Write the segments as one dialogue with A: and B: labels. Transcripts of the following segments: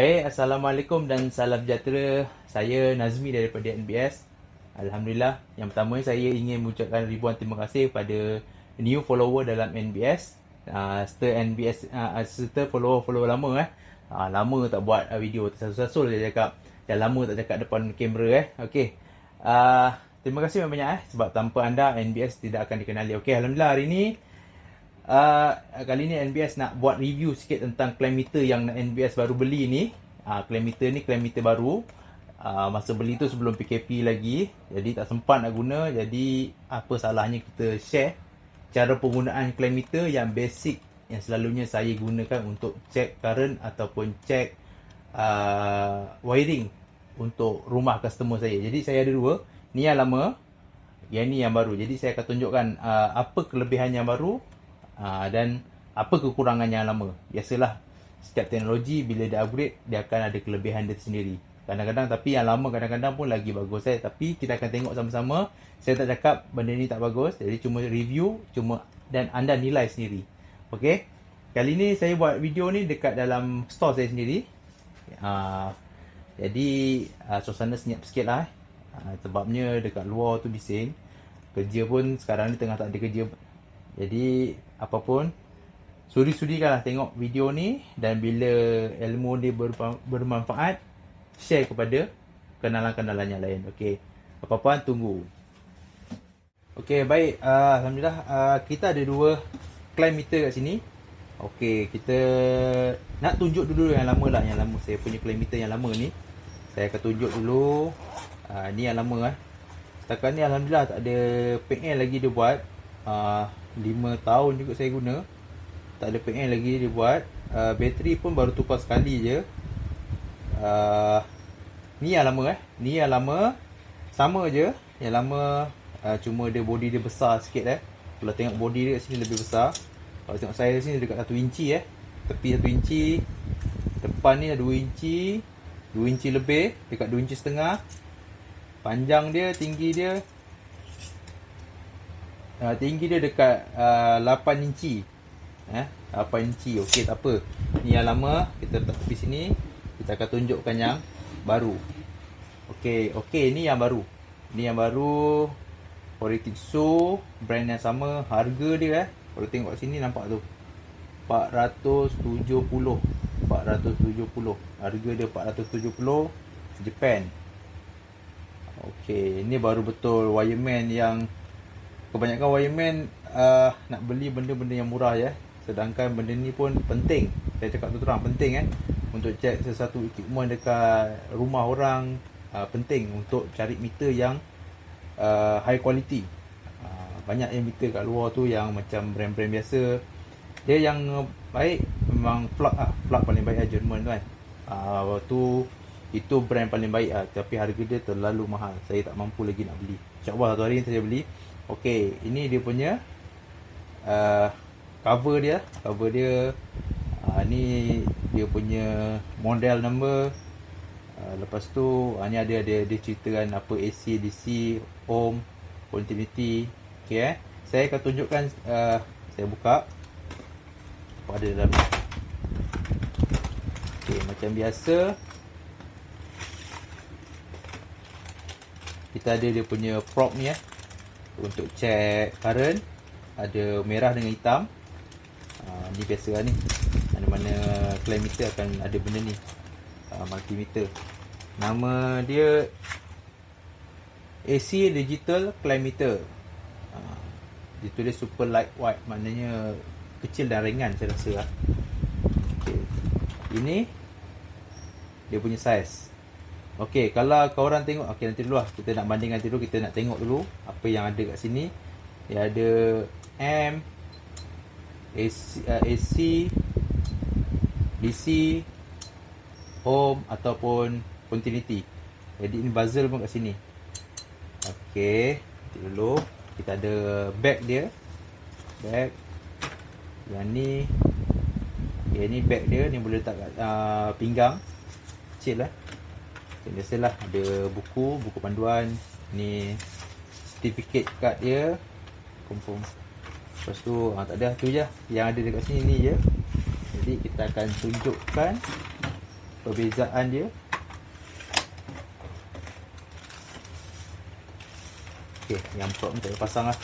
A: Baik, Assalamualaikum dan salam sejahtera. Saya Nazmi daripada NBS. Alhamdulillah, yang pertama saya ingin mengucapkan ribuan terima kasih kepada new follower dalam NBS. Serta follower-follower lama. Lama tak buat video, tersasul-sasul dia cakap. Dah lama tak cakap depan kamera. Okey. Terima kasih banyak sebab tanpa anda NBS tidak akan dikenali. Okey, Alhamdulillah hari ini kali ni NBS nak buat review sikit tentang clam meter yang NBS baru beli ni. Clam meter ni clam meter baru. Masa beli tu sebelum PKP lagi, jadi tak sempat nak guna. Jadi apa salahnya kita share cara penggunaan clam meter yang basic yang selalunya saya gunakan untuk check current ataupun check wiring untuk rumah customer saya. Jadi saya ada dua, ni yang lama, yang ni yang baru. Jadi saya akan tunjukkan apa kelebihan yang baru dan apa kekurangan yang lama. Biasalah setiap teknologi bila dia upgrade, dia akan ada kelebihan dia sendiri. Kadang-kadang tapi yang lama kadang-kadang pun lagi bagus. Tapi kita akan tengok sama-sama. Saya tak cakap benda ni tak bagus, jadi cuma review, dan anda nilai sendiri. Okey. Kali ni saya buat video ni dekat dalam store saya sendiri. Jadi suasana senyap sikit lah. Sebabnya dekat luar tu bising. Kerja pun sekarang ni tengah tak ada kerja. Jadi apapun, sudi-sudikanlah tengok video ni, dan bila ilmu ni bermanfaat, share kepada kenalan-kenalan yang lain. Okey. Apa-apaan tunggu. Okey, baik. Alhamdulillah kita ada dua clam meter kat sini. Okey, kita nak tunjuk dulu yang lama lah, yang lama. Saya punya clam meter yang lama ni. Saya akan tunjuk dulu. Ni yang lama . Setakat ni alhamdulillah tak ada PL lagi dia buat. 5 tahun juga saya guna, tak ada PL lagi dia buat. Bateri pun baru tukar sekali je. Ni yang lama ni yang lama, sama je. Yang lama cuma dia body dia besar sikit . Kalau tengok body dia kat sini lebih besar. Kalau tengok saya sini dekat 1 inci . Tepi 1 inci, depan ni 2 inci, 2 inci lebih, dekat 2 inci setengah. Panjang dia, tinggi dia dekat 8 inci. 8 inci. Okey, tak apa. Ni yang lama, kita letak tepi sini. Kita akan tunjukkan yang baru. Okey, ni yang baru. Ni yang baru. Horititsu, brand yang sama. Harga dia kalau tengok sini nampak tu, 470. Harga dia 470 Japan. Okey, ni baru betul wireman yang kebanyakan wireman nak beli benda-benda yang murah sedangkan benda ni pun penting. Saya cakap tu terang, penting untuk check sesuatu equipment dekat rumah orang. Penting untuk cari meter yang high quality. Banyak yang meter kat luar tu yang macam brand-brand biasa, dia yang baik memang plug paling baik Jerman tu itu brand paling baik tapi harga dia terlalu mahal. Saya tak mampu lagi nak beli. InsyaAllah satu hari ni saya beli. Okey, ini dia punya cover dia. Ni dia punya model number. Lepas tu ni ada ceritakan apa AC, DC, ohm, continuity. Okey saya akan tunjukkan. Saya buka apa ada dalam. Okey, macam biasa kita ada dia punya prop ni untuk check current. Ada merah dengan hitam. Ni biasa ni. Mana-mana clam meter akan ada benda ni. Multimeter. Nama dia AC Digital Clam Meter. Ditulis super lightweight, maknanya kecil dan ringan saya rasa. Okay. Ini dia punya size. Okey, kalau korang tengok, okey nanti dulu kita nak bandingkan dulu, kita nak tengok dulu apa yang ada kat sini. Dia ada amp, AC, DC, ohm ataupun continuity. Jadi ini buzzer pun kat sini. Okey, nanti dulu kita ada bag dia. Bag yang ni. Okay, ni bag dia, ni boleh letak kat pinggang. Kecil biasalah ada buku panduan. Ni certificate card dia, confirm. Lepas tu tak ada, tu je yang ada dekat sini ni je. Jadi kita akan tunjukkan perbezaan dia. Okey, yang prop ni tak payah pasang lah.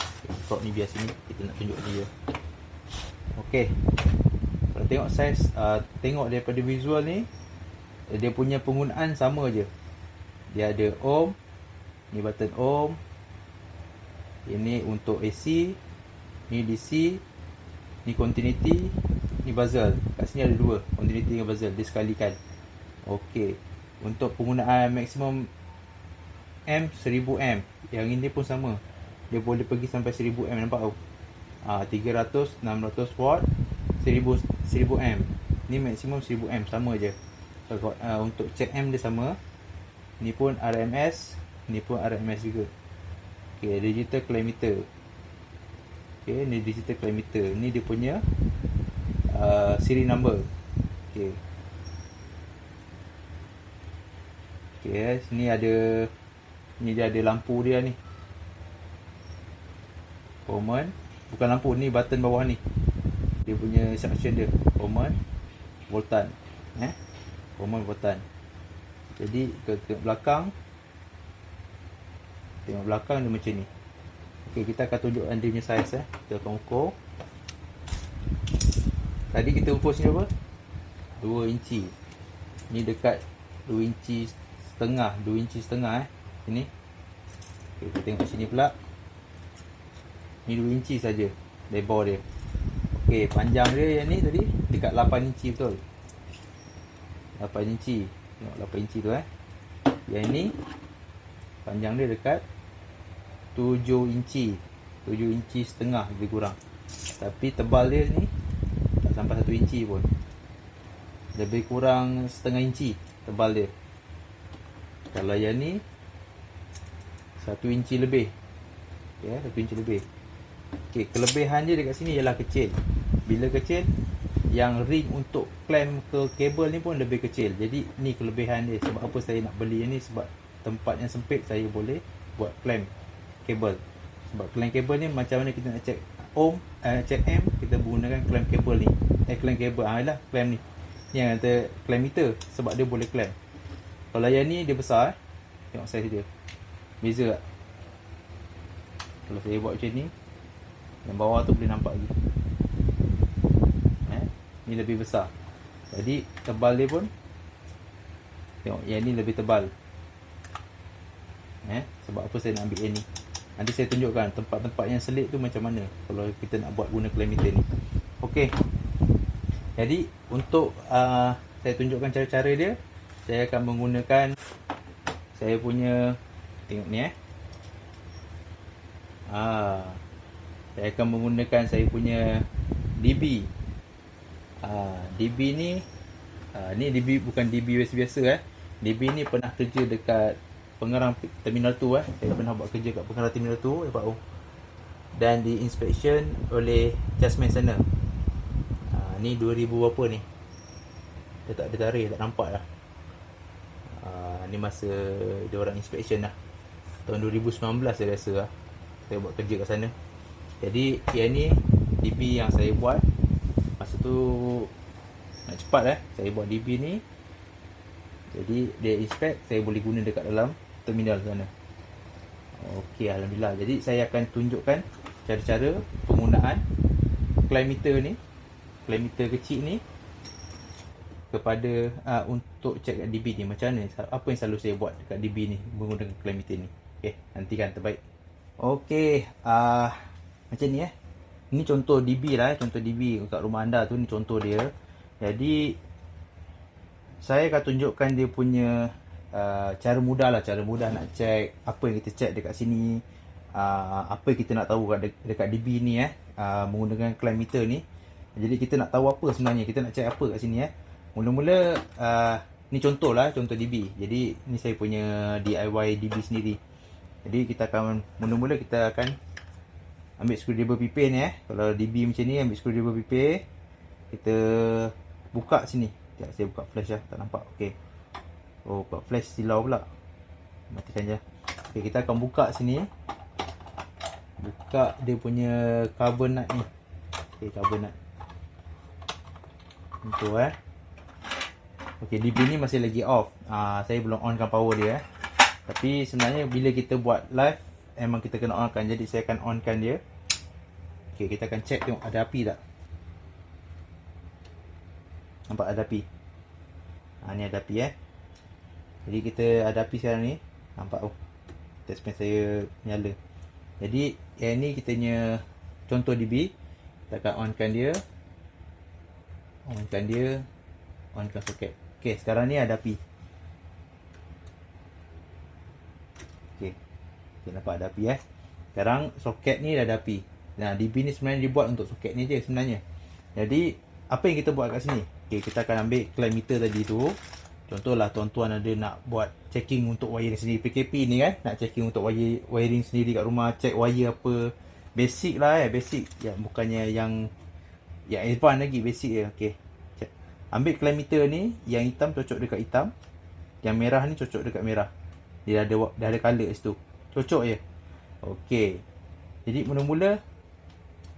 A: Prop ni biasa ni, kita nak tunjuk dia. Okey, kalau tengok saiz, tengok daripada visual ni, dia punya penggunaan sama je. Dia ada ohm, ni button ohm, ini untuk AC, ni DC, ni continuity, ni buzzer. Kat sini ada dua, continuity dengan buzzer, dia sekalikan. Okey, untuk penggunaan maksimum amp 1000 amp. Yang ini pun sama, dia boleh pergi sampai 1000 amp, nampak tau. 300, 600 watt, 1000 amp. Ni maksimum 1000 amp, sama je. So, untuk check amp dia sama. Ni pun RMS, ni pun RMS juga. Okey, digital clock meter. Okey, ni digital clock meter. Ni dia punya serial number. Okey. Okey, sini ada, ni dia ada lampu dia ni. Common, bukan lampu, ni button bawah ni. Dia punya instruction dia. Common, voltan. Common, voltan. Jadi ke belakang. Tengok belakang dia macam ni. Okey, kita akan tunjukkan dia punya saiz. Kita akan ukur. Tadi kita ukur sini apa? 2 inci. Ni dekat 2 inci setengah. 2 inci setengah Ini. Okey, kita tengok sini pula. Ni 2 inci saja lebar dia. Okey, panjang dia yang ni tadi dekat 8 inci betul. 8 inci. Tengok 8 inci tu Yang ni panjang dia dekat 7 inci. 7 inci setengah lebih kurang. Tapi tebal dia ni tak sampai 1 inci pun. Lebih kurang setengah inci tebal dia. Kalau yang ni 1 inci lebih. Okey, 1 inci lebih. Okey, kelebihan dia dekat sini ialah kecil. Bila kecil, yang ring untuk clamp ke kabel ni pun lebih kecil. Jadi ni kelebihan dia. Sebab apa saya nak beli yang ni? Sebab tempat yang sempit saya boleh buat clamp kabel. Sebab clamp kabel ni macam mana kita nak check ohm, check amp, kita menggunakan clamp kabel ni. Clamp kabel, lah clamp ni. Ni yang kata clamp meter, sebab dia boleh clamp. Kalau yang ni dia besar tengok saiz dia. Beza tak? Kalau saya buat macam ni, yang bawah tu boleh nampak lagi. Ni lebih besar. Jadi tebal dia pun, tengok yang ni lebih tebal. Sebab apa saya nak ambil yang ni? Nanti saya tunjukkan tempat-tempat yang selit tu macam mana kalau kita nak buat guna clamp meter ni. Okey. Jadi untuk saya tunjukkan cara-cara dia, saya akan menggunakan saya punya, tengok ni saya akan menggunakan saya punya DB. DB ni ni DB bukan DB biasa DB ni pernah kerja dekat pengarang terminal 2 saya pernah buat kerja kat pengarang terminal 2 dan di inspection oleh Jasmine sana. Ni 2000 berapa ni, dia tak ada tarikh, tak nampak lah. Ni masa dia orang inspection lah, tahun 2019 saya rasa saya buat kerja kat sana. Jadi yang ni DB yang saya buat masa tu nak cepat saya buat DB ni. Jadi dia inspect, saya boleh guna dekat dalam terminal sana. Okey, alhamdulillah. Jadi saya akan tunjukkan cara-cara penggunaan clamp meter ni, clamp meter kecil ni kepada untuk check kat DB ni macam mana, apa yang selalu saya buat dekat DB ni menggunakan clamp meter ni. Okey, nantikan terbaik. Okey, macam ni Ini contoh DB lah, contoh DB kat rumah anda tu, ni contoh dia. Jadi saya akan tunjukkan dia punya cara mudah lah, cara mudah nak check apa yang kita check dekat sini, apa yang kita nak tahu dekat DB ni menggunakan clamp meter ni. Jadi kita nak tahu apa sebenarnya, kita nak check apa kat sini Mula-mula ni contoh lah, contoh DB. Jadi ni saya punya DIY DB sendiri. Jadi kita akan mula-mula kita akan ambil screwdriver pipih ni Kalau DB macam ni, ambil screwdriver pipih, kita buka sini. Sekejap, saya buka flash tak nampak. Okey. Oh, buka flash silau pula. Matikan je. Okey, kita akan buka sini. Buka dia punya cover nut ni. Okey, cover nut. Untuk Okey, DB ni masih lagi off. Saya belum onkan power dia. Tapi sebenarnya bila kita buat live memang kita kena onkan. Jadi saya akan onkan dia. Okey, kita akan check tengok ada api tak. Nampak ada api. Ni ada api Jadi kita ada api sekarang ni. Nampak test pen saya nyala. Jadi yang ni kita punya contoh DB. Kita akan onkan dia. Onkan soket. Okey, sekarang ni ada api. Okey. Kita nampak ada api Sekarang soket ni dah ada api. Nah, DB ni sebenarnya dibuat untuk soket ni je sebenarnya. Jadi apa yang kita buat kat sini? Okey, kita akan ambil clamp meter tadi tu. Contohlah tuan-tuan ada nak buat checking untuk wiring sendiri. PKP ni kan, nak checking untuk wiring sendiri kat rumah, check wire apa. Basic lah basic. Ya, bukannya yang advance lagi, basic je. Okey. Ambil clamp meter ni, yang hitam cocok dekat hitam. Yang merah ni cocok dekat merah. Dia dah ada color kat situ. Cocok je. Okey. Jadi mula-mula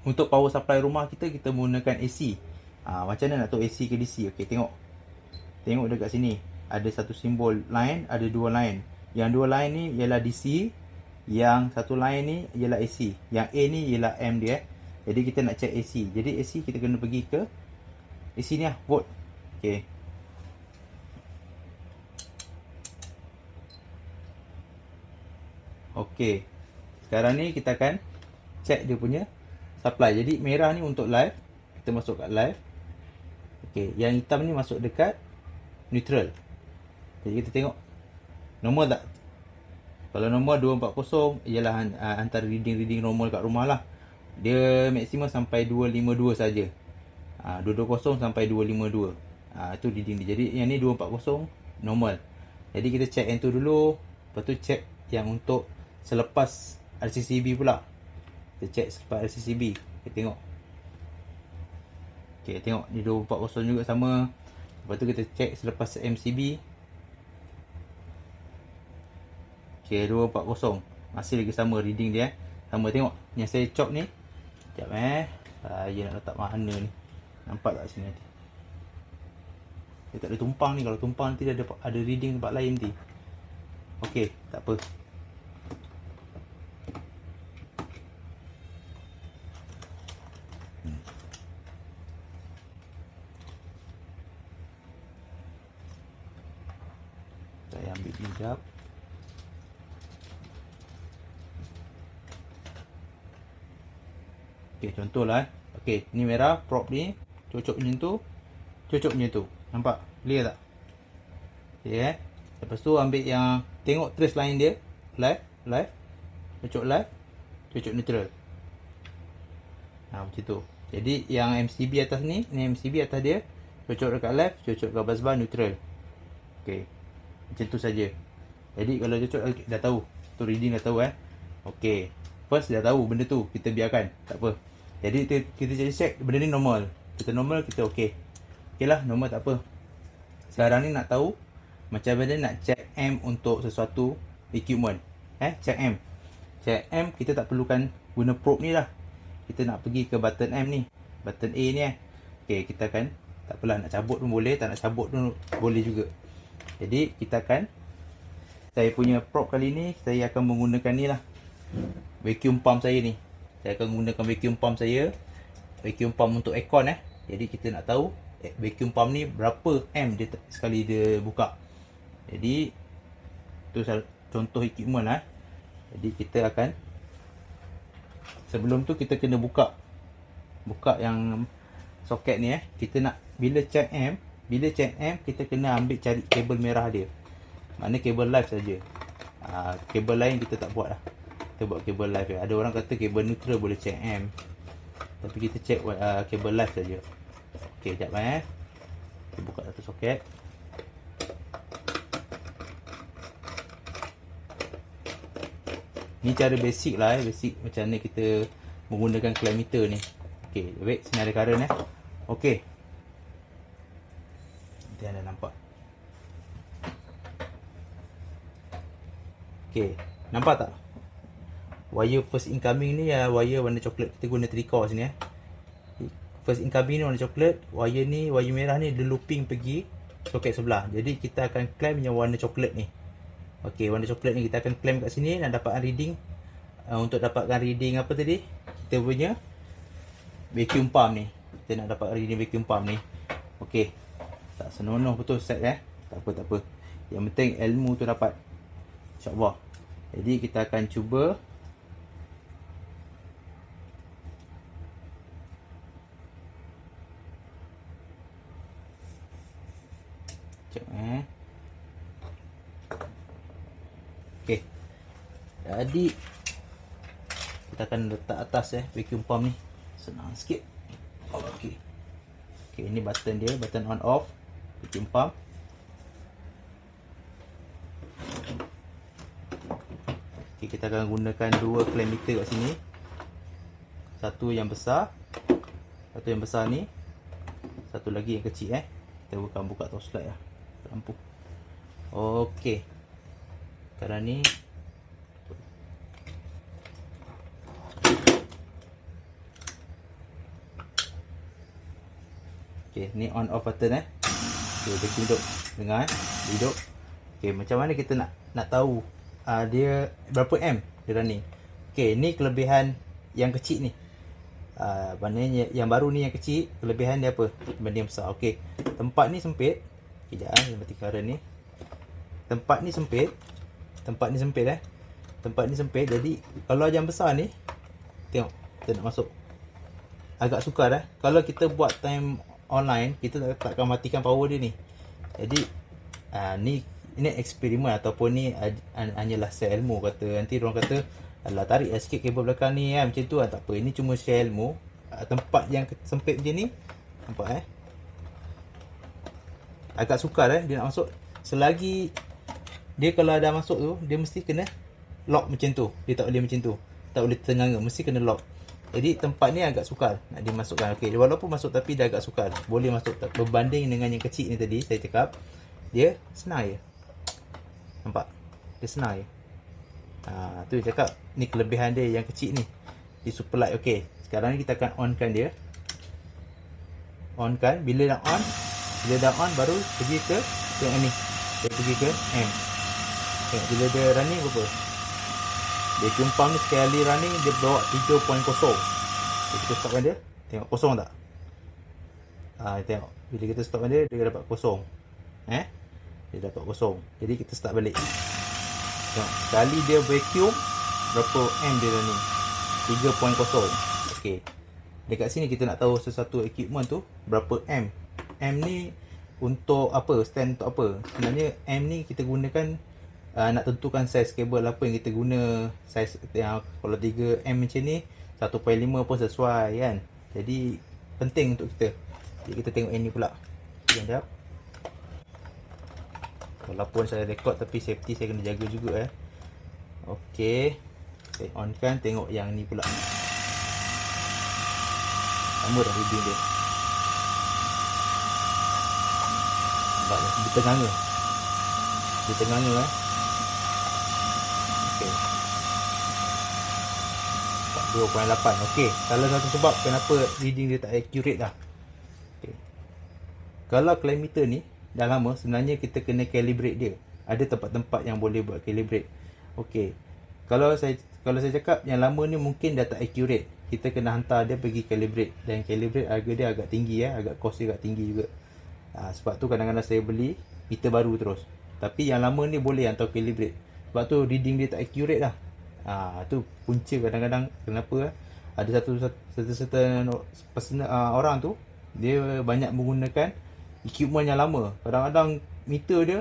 A: untuk power supply rumah kita menggunakan AC. Macam mana nak tahu AC ke DC? Okey, tengok. Tengok dekat sini. Ada satu simbol line, ada dua line. Yang dua line ni ialah DC. Yang satu line ni ialah AC. Yang A ni ialah M dia. Jadi kita nak check AC. Jadi AC kita kena pergi ke AC ni volt. Okey. Okey. Sekarang ni kita akan check dia punya supply. Jadi merah ni untuk live. Kita masuk kat live. Okey, yang hitam ni masuk dekat neutral. Jadi kita tengok normal tak? Kalau normal 240 ialah antara reading normal kat rumah lah. Dia maksimum sampai 252 saja. 220 sampai 252. Itu reading dia. Jadi yang ni 240 normal. Jadi kita check yang tu dulu. Lepas tu check yang untuk selepas RCCB pula. Kita check selepas RCCB. Kita tengok. Okey, tengok ni 240 juga sama. Lepas tu kita check selepas MCB. Okey, 240. Masih lagi sama reading dia Sama, tengok. Yang saya chop ni. Sekejap saya nak letak mana ni. Nampak tak sini nanti? Dia tak ada tumpang ni. Kalau tumpang nanti dia ada reading tempat lain nanti. Okey, tak apa. Saya ambil hijab. Okey, contohlah Okey, ni merah, prop ni cocok macam tu, cocok macam tu. Nampak? Clear tak? Okey Lepas tu ambil yang tengok trace line dia, live, cocok live, cocok neutral. Macam tu. Jadi yang MCB atas ni MCB atas dia, cocok dekat live, cocok dekat bus bar neutral. Okey. Macam tu saja. Jadi kalau cocok dah tahu. Tu reading dah tahu Okey. First dah tahu benda tu, kita biarkan. Tak apa. Jadi kita check benda ni normal. Kita normal, kita okey. Okeylah, normal tak apa. Sekarang ni nak tahu macam mana nak check M untuk sesuatu equipment. Check M. Check M kita tak perlukan guna probe ni lah. Kita nak pergi ke button M ni. Button A ni Okey, kita akan tak apalah, nak cabut pun boleh, tak nak cabut pun boleh juga. Jadi kita akan, saya punya probe kali ni saya akan menggunakan ni lah. Vacuum pump saya ni. Saya akan menggunakan vacuum pump saya. Vacuum pump untuk aircon Jadi kita nak tahu vacuum pump ni berapa M dia sekali dia buka. Jadi tu contoh equipment Jadi kita akan, sebelum tu kita kena buka yang soket ni Kita nak bila check M kita kena ambil cari kabel merah dia. Maknanya kabel live saja. Kabel lain kita tak buat lah. Kita buat kabel live Ada orang kata kabel neutral boleh check M. Tapi kita check kabel live saja. Okey, sekejap Kita buka satu soket. Ni cara basic lah basic macam mana kita menggunakan clamp meter ni. Okey, wait, sini ada current Okey. Nanti anda nampak. Okey, nampak tak? Wire first incoming ni wire warna coklat. Kita guna 3 core sini First incoming ni warna coklat. Wire ni, wire merah ni dia looping pergi soket sebelah. Jadi kita akan clamp yang warna coklat ni. Okey, warna coklat ni kita akan clamp kat sini dan dapatkan reading. Untuk dapatkan reading apa tadi? Kita punya vacuum pump ni. Kita nak dapat reading vacuum pump ni. Okey. Tak senonoh betul set Tak apa. Yang penting ilmu tu dapat. InsyaAllah. Jadi kita akan cuba. Sekejap Okey. Jadi kita akan letak atas vacuum pump ni. Senang sikit. Okey. Okey, ini button dia, button on off vacuum pump. Okey, kita akan gunakan dua clamp meter kat sini. Satu yang besar, satu yang besar ni, satu lagi yang kecil Kita akan buka torchlight lampu. Okey. Sekarang ni okey, ni on off button Okey, dia hidup. Dengar hidup. Okey, macam mana kita nak tahu dia berapa amp dia running. Okey, ni kelebihan yang kecil ni. Maknanya yang baru ni yang kecil, kelebihan dia apa berbanding besar. Okey, tempat ni sempit. Kejap mati current ni. Tempat ni sempit. Tempat ni sempit jadi kalau yang besar ni, tengok kita nak masuk agak sukar Kalau kita buat time online, kita takkan matikan power dia ni. Jadi ni eksperimen ataupun ni hanyalah share ilmu. Kata nanti orang kata, alah tarik sikit kabel belakang ni macam tu tak apa. Ini cuma share ilmu. Tempat yang sempit macam ni, nampak agak sukar dia nak masuk. Selagi dia kalau dah masuk tu, dia mesti kena lock macam tu. Dia tak boleh macam tu, tak boleh ternganga, mesti kena lock. Jadi tempat ni agak sukar nak dimasukkan. Okey, walaupun masuk tapi dah agak sukar. Boleh masuk berbanding dengan yang kecil ni tadi saya cakap, dia senang je. Nampak? Dia senang je. Tu cakap ni kelebihan dia yang kecil ni. Di super light. Okey, sekarang ni kita akan onkan dia. Onkan, bila dah on baru pergi ke yang ni. Dia pergi ke M. Tengok bila dia running berapa? Vacuum pump ni sekali running dia bawa 3.0. Kita stopkan dia. Tengok kosong tak? Tengok. Bila kita stopkan dia, dia dapat kosong. Dia dapat kosong. Jadi kita start balik. Tengok. Sekali dia vacuum, berapa M dia running? 3.0. Okey. Dekat sini kita nak tahu sesuatu equipment tu berapa M. M ni untuk apa? Stand untuk apa? Sebenarnya M ni kita gunakan nak tentukan saiz kabel apa yang kita guna. Saiz kalau 3M macam ni, 1.5 pun sesuai kan. Jadi penting untuk kita. Jadi kita tengok yang ni pula. Sekejap. Walaupun saya record tapi safety saya kena jaga juga Okey. Saya on kan, tengok yang ni pula. Sama dah reading dia. Nampak tak? Dia tenganga. Dia tenganga Okey. 2.8. Okey. Salah satu sebab kenapa reading dia tak accurate dah. Okey. Kalau clamp meter ni dah lama, sebenarnya kita kena calibrate dia. Ada tempat-tempat yang boleh buat calibrate. Okey. Kalau saya cakap yang lama ni mungkin dah tak accurate. Kita kena hantar dia pergi calibrate. Dan calibrate harga dia agak tinggi agak cost dia agak tinggi juga. Sebab tu kadang-kadang saya beli meter baru terus. Tapi yang lama ni boleh hantar calibrate. Sebab tu reading dia tak accurate dah. Tu punca kadang-kadang kenapa ada satu orang tu dia banyak menggunakan equipment yang lama. Kadang-kadang meter dia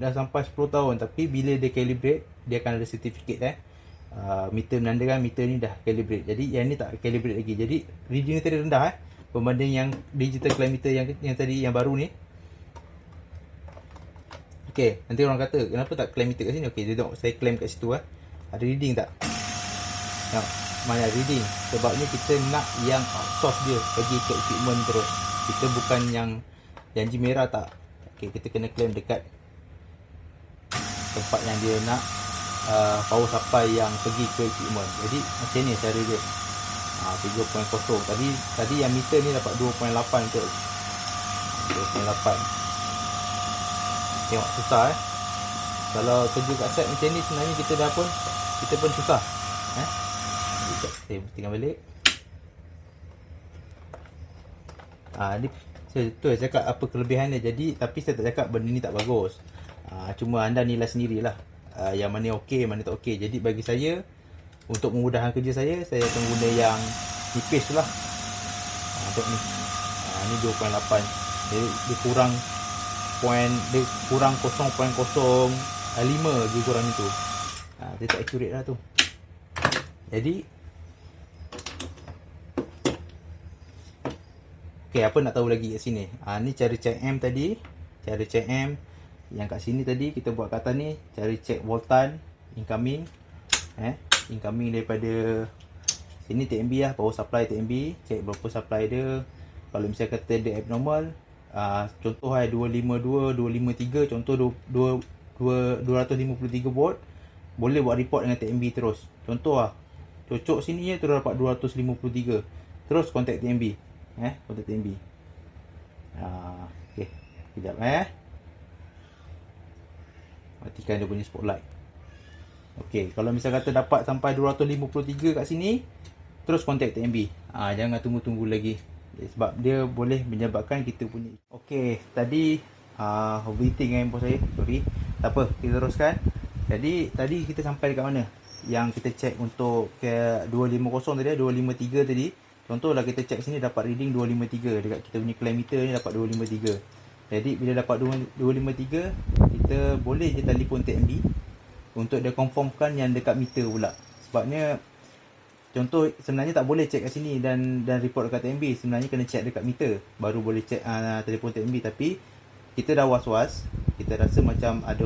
A: dah sampai 10 tahun tapi bila dia calibrate, dia akan ada sertifikat meter menandakan meter ni dah calibrate. Jadi yang ni tak calibrate lagi. Jadi reading ni tadi rendah berbanding yang digital clamp meter yang tadi yang baru ni. Okey, nanti orang kata kenapa tak clamp meter kat sini? Okey, dia tengok saya clamp kat situ ada reading tak? Tengok, mana reading. Sebabnya kita nak yang outsource dia pergi ke equipment terus. Kita bukan yang janji merah tak. Okey, kita kena clamp dekat tempat yang dia nak power supply yang pergi ke equipment. Jadi macam ni cara dia. 3.0. Tadi yang meter ni dapat 2.8 ke. 2.8. Tengok susah Kalau kerja kat site macam ni sebenarnya kita pun susah. Sekejap, saya tinggal balik. Ni tu saya cakap apa kelebihan dia. Jadi tapi saya tak cakap benda ni tak bagus. Cuma anda nilai sendirilah. Yang mana okey, mana tak okey. Jadi bagi saya, untuk memudahkan kerja saya akan guna yang nipis tu lah. Tengok ni. Ni 2.8. Dia kurang dia kurang 0.05 dia kurang itu. Dia tak accurate lah tu. Jadi okey, apa nak tahu lagi kat sini? Ni cara check M tadi. Cara check M yang kat sini tadi kita buat kat atas ni, cara check voltan incoming. Incoming daripada sini TMB lah, power supply TMB, check berapa supply dia. Kalau misalnya kata dia abnormal, contoh 252, 253, contoh 253 volt, boleh buat report dengan TMB terus. Contoh cocok sini je terus dapat 253. Terus contact TMB. Contact TMB. Okey, kejap matikan dia punya spotlight. Okey, kalau misal kata dapat sampai 253 kat sini, terus contact TMB. Jangan tunggu-tunggu lagi. Sebab dia boleh menyebabkan kita punya. Okey, tadi overheating dengan handphone saya. Sorry. Tak apa, kita teruskan. Jadi tadi kita sampai dekat mana? Yang kita check untuk ke 250 tadi, 253 tadi. Contohlah kita check sini dapat reading 253 dekat kita punya clamp meter ni, dapat 253. Jadi bila dapat 253, kita boleh je telefon TMB untuk dia confirmkan yang dekat meter pula. Sebabnya contoh sebenarnya tak boleh check kat sini dan report dekat TMB. Sebenarnya kena check dekat meter baru boleh check telefon TMB. Tapi kita dah was-was, kita rasa macam ada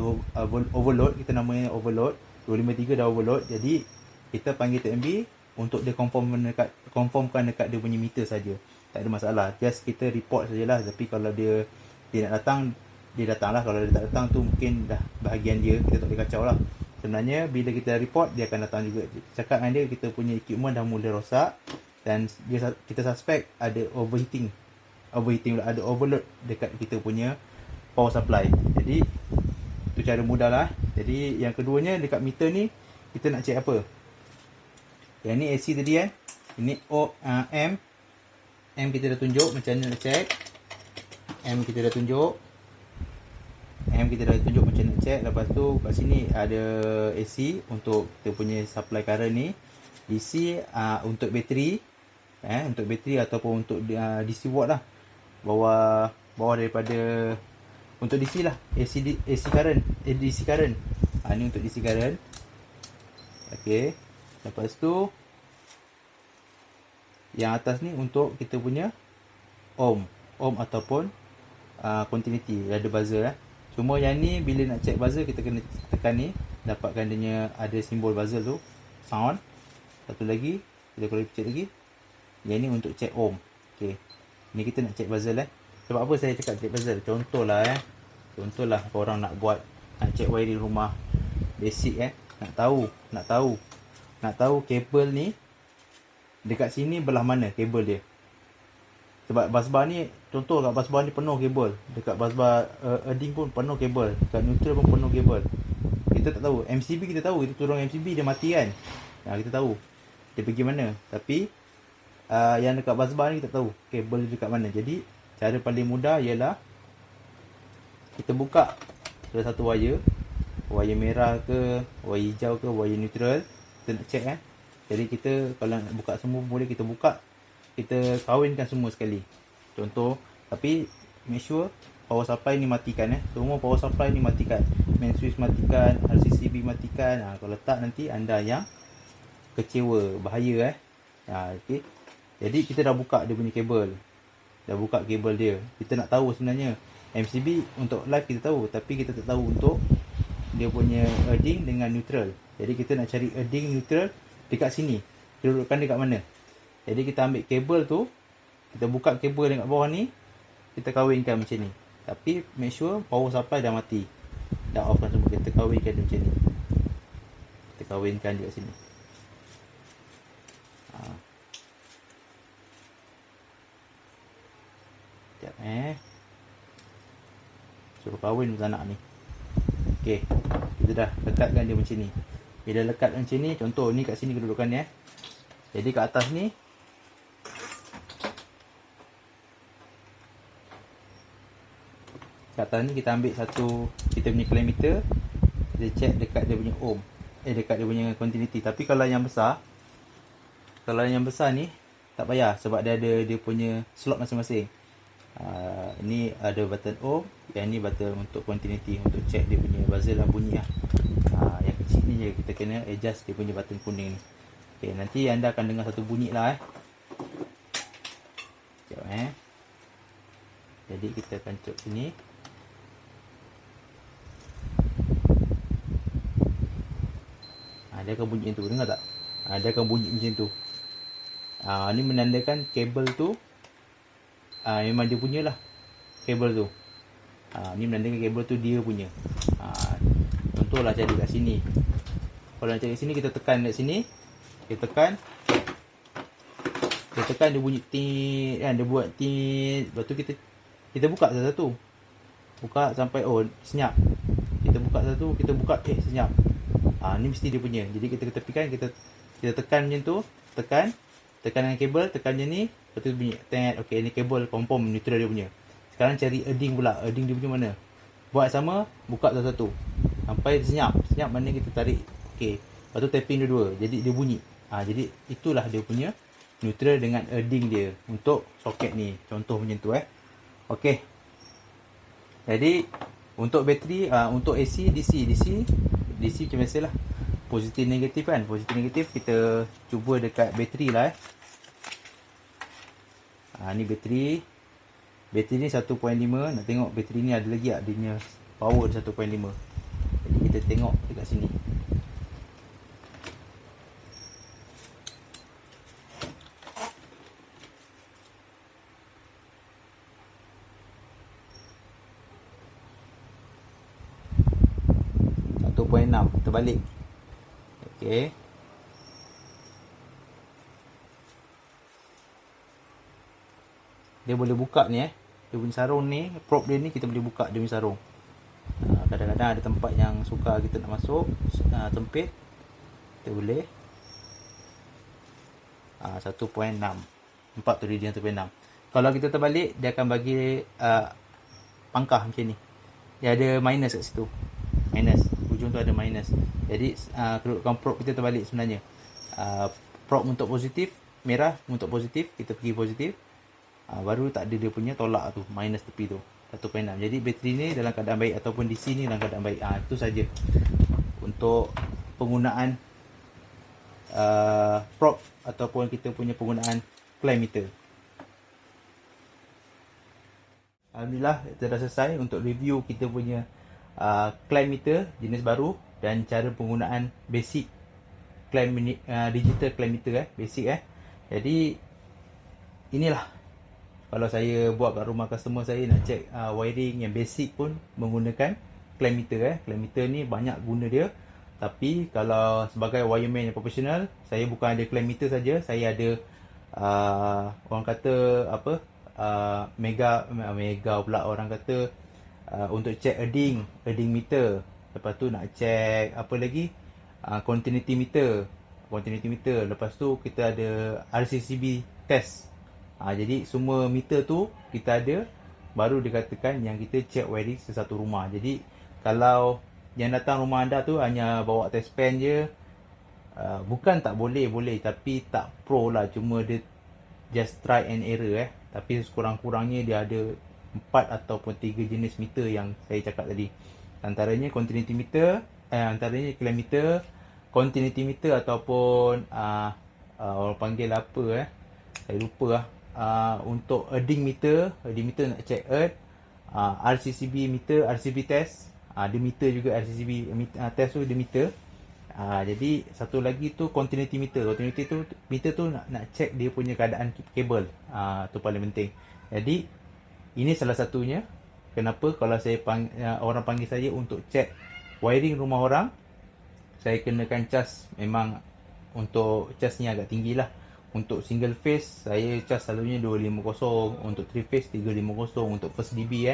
A: overload, kita namanya overload. 253 dah overload. Jadi kita panggil TMB untuk dia confirmkan dekat dia punya meter saja. Tak ada masalah. Just kita report sajalah. Tapi kalau dia nak datang, dia datang lah. Kalau dia tak datang tu mungkin dah bahagian dia, kita tak boleh kacau lah. Sebenarnya bila kita report, dia akan datang juga. Cakap dengan dia, kita punya equipment dah mula rosak dan kita suspect ada overheating ada overload dekat kita punya power supply. Jadi itu cara mudah lah. Jadi yang keduanya, dekat meter ni kita nak check apa? Yang ni AC tadi ini M kita dah tunjuk macam mana nak check. M kita dah tunjuk macam nak check. Lepas tu kat sini ada AC untuk kita punya supply current ni, DC untuk bateri, untuk bateri ataupun untuk DC watt lah, bawah daripada untuk DC lah, AC current, DC current. Ni untuk DC current. Okey, lepas tu yang atas ni untuk kita punya ohm ataupun continuity, ada buzzer Cuma yang ni bila nak check buzzer, kita kena tekan ni, dapatkan dia ada simbol buzzer tu, sound. Satu lagi, kita boleh check lagi. Yang ni untuk check ohm. Okey. Ni kita nak check buzzer Sebab apa saya cakap check buzzer? Contohlah korang nak check wiring rumah basic nak tahu kabel ni dekat sini belah mana kabel dia. Sebab busbar ni, contoh kat busbar ni penuh kabel, dekat busbar earding pun penuh kabel, dekat neutral pun penuh kabel. Kita tak tahu. MCB kita tahu, kita turun MCB dia mati kan. Kita tahu dia pergi mana. Tapi yang dekat busbar ni kita tahu kabel dia dekat mana. Jadi cara paling mudah ialah kita buka salah satu wire merah ke, wire hijau ke, wire neutral. Kita nak check Jadi kita kalau nak buka semua boleh, kita buka, kita kawinkan semua sekali. Contoh, tapi make sure power supply ni matikan Semua power supply ni matikan. Main switch matikan, RCCB matikan. Kalau tak nanti anda yang kecewa, bahaya okey. Jadi kita dah buka dia punya kabel. Dah buka kabel dia. Kita nak tahu sebenarnya MCB untuk live kita tahu, tapi kita tak tahu untuk dia punya earding dengan neutral. Jadi kita nak cari earding neutral dekat sini. Kedudukan dekat mana? Jadi kita ambil kabel tu, kita buka kabel dekat bawah ni, kita kawinkan macam ni. Tapi make sure power supply dah mati, dah off kan semua. Kita kawinkan dia macam ni. Kita kawinkan dekat sini. Sekejap suruh kawin tak nak ni. Okey, kita dah lekatkan dia macam ni. Bila lekat macam ni, contoh ni kat sini kedudukannya. Jadi kat atas ni kita ambil satu kita punya clamp meter, kita check dekat dia punya ohm, dekat dia punya continuity. Tapi kalau yang besar ni tak payah sebab dia ada dia punya slot masing-masing. Ni ada button ohm, yang ni button untuk continuity, untuk check dia punya buzzer lah, bunyi lah. Yang kecil ni je kita kena adjust dia punya button kuning ni. Okay, nanti anda akan dengar satu bunyi lah Sekejap Jadi kita akan cek sini. Dia akan bunyi macam tu, dengar tak? Dia akan bunyi macam tu. Ni menandakan kabel tu memang dia punya lah, kabel tu. Ni menandakan kabel tu dia punya. Contohlah cari kat sini. Kalau nak cari sini, kita tekan kat sini, kita tekan dia bunyi tin kan, dia buat tin. Lepas tu kita buka satu-satu, buka sampai senyap. Kita buka satu, kita buka senyap. Ni mesti dia punya. Jadi kita tepikan, kita tekan macam tu, tekan dengan kabel, tekan je ni, lepas tu bunyi tet. Okey, ni kabel confirm neutral dia punya. Sekarang cari earding pula. Earding dia punya mana? Buat sama, buka satu-satu sampai senyap. Senyap mana kita tarik. Okey. Lepas tu tapping dua-dua. Jadi dia bunyi. Jadi itulah dia punya neutral dengan earding dia untuk soket ni. Contoh macam tu Okey. Jadi untuk bateri, untuk AC, DC macam biasalah. Positif negatif kan. Positif negatif kita cuba dekat bateri lah ni bateri ni 1.5. Nak tengok bateri ni ada lagi tak dia punya power 1.5. Jadi kita tengok dekat sini. Terbalik. Okey. Dia boleh buka ni dia punya sarung ni, probe dia ni kita boleh buka dia punya sarung. Kadang-kadang ada tempat yang sukar kita nak masuk, sempit, kita boleh 1.6. Nampak tu reading 1.6. Kalau kita terbalik, dia akan bagi pangkah macam ni. Dia ada minus kat situ. Minus, ujung tu ada minus. Jadi kedudukan probe kita terbalik sebenarnya. Probe untuk positif, merah untuk positif, kita pergi positif. Baru tak ada dia punya tolak tu, minus tepi tu, 1.6. Jadi bateri ni dalam keadaan baik ataupun DC ni dalam keadaan baik. Itu saja untuk penggunaan probe ataupun kita punya penggunaan clamp meter. Alhamdulillah, kita dah selesai untuk review kita punya clamp meter jenis baru dan cara penggunaan basic clamp digital clamp meter basic Jadi inilah, kalau saya buat kat rumah customer saya nak check wiring yang basic pun menggunakan clamp meter Clamp meter ni banyak guna dia. Tapi kalau sebagai wireman yang profesional, saya bukan ada clamp meter saja, saya ada orang kata apa, mega pula orang kata, untuk check earding meter. Lepas tu nak check apa lagi, continuity meter. Lepas tu kita ada RCCB test. Jadi semua meter tu kita ada, baru dikatakan yang kita check wiring sesatu rumah. Jadi kalau yang datang rumah anda tu hanya bawa test pen je, bukan tak boleh, tapi tak pro lah. Cuma dia just try and error Tapi sekurang-kurangnya dia ada 4 ataupun 3 jenis meter yang saya cakap tadi. Antaranya continuity meter, antaranya clamp meter, continuity meter ataupun orang panggil apa saya lupa untuk earding meter nak check earth, RCCB meter, RCB test, dia meter juga RCCB test tu dia meter. Jadi satu lagi tu continuity meter. Continuity tu meter tu nak check dia punya keadaan kabel. Tu paling penting. Jadi ini salah satunya kenapa kalau saya orang panggil saya untuk check wiring rumah orang, saya kenakan cas. Memang untuk cas ni agak tinggi lah. Untuk single phase saya cas selalunya 250, untuk 3 phase 350, untuk first DB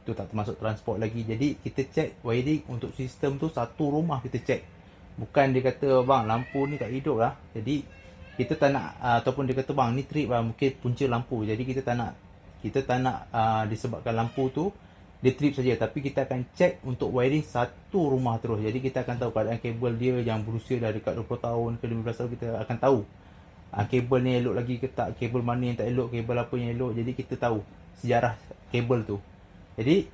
A: tu tak termasuk transport lagi. Jadi kita check wiring untuk sistem tu satu rumah kita check. Bukan dia kata bang lampu ni tak hidup lah. Jadi kita tak nak ataupun dia kata bang ni trip lah, mungkin punca lampu. Jadi kita tak nak disebabkan lampu tu dia trip saja, tapi kita akan check untuk wiring satu rumah terus. Jadi kita akan tahu keadaan kabel dia yang berusia dah dekat 20 tahun ke 15 tahun, kita akan tahu kabel ni elok lagi ke tak, kabel mana yang tak elok, kabel apa yang elok. Jadi kita tahu sejarah kabel tu. Jadi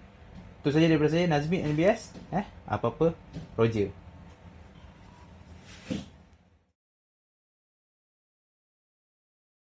A: itu saja daripada saya, Nazmi NBS. Apa-apa Roger.